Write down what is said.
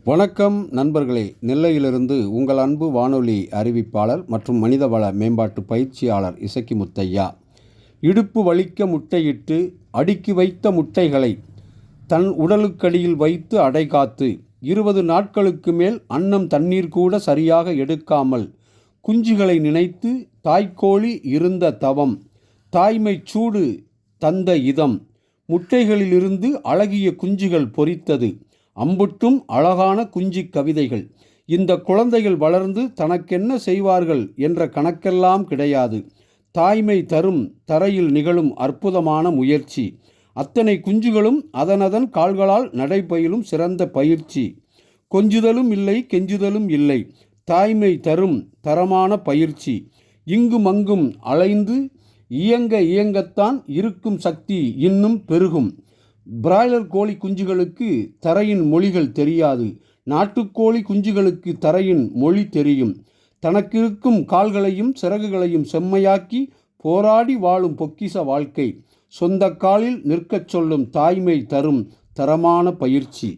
வணக்கம் நண்பர்களே, நெல்லையிலிருந்து உங்கள் அன்பு வானொலி அறிவிப்பாளர் மற்றும் மனிதவள மேம்பாட்டு பயிற்சியாளர் இசக்கி முத்தையா. இடுப்பு வலிக்க முட்டையிட்டு அடுக்கி வைத்த முட்டைகளை தன் உடலுக்கடியில் வைத்து அடைகாத்து 20 நாட்களுக்கு மேல் அன்னம் தண்ணீர் கூட சரியாக எடுக்காமல் குஞ்சுகளை நினைத்து தாய்க்கோழி இருந்த தவம், தாய்மை சூடு தந்த இதம், முட்டைகளிலிருந்து அழகிய குஞ்சுகள் பொரித்தது, அம்புட்டும் அழகான குஞ்சி கவிதைகள். இந்த குழந்தைகள் வளர்ந்து தனக்கென்ன செய்வார்கள் என்ற கணக்கெல்லாம் கிடையாது. தாய்மை தரும் தரையில் நிகழும் அற்புதமான முயற்சி. அத்தனை குஞ்சுகளும் அதனதன் கால்களால் நடைபயிலும் சிறந்த பயிற்சி. கொஞ்சுதலும் இல்லை, கெஞ்சுதலும் இல்லை. தாய்மை தரும் தரமான பயிற்சி. இங்கும் அங்கும் அலைந்து இயங்க இயங்கத்தான் இருக்கும் சக்தி இன்னும் பெருகும். பிராய்லர் கோழி குஞ்சுகளுக்கு தரையின் மொழிகள் தெரியாது. நாட்டுக்கோழி குஞ்சுகளுக்கு தரையின் மொழி தெரியும். தனக்கிருக்கும் கால்களையும் சிறகுகளையும் செம்மையாக்கி போராடி வாழும் பொக்கிச வாழ்க்கை. சொந்த காலில் நிற்கச் சொல்லும் தாய்மை தரும் தரமான பயிற்சி.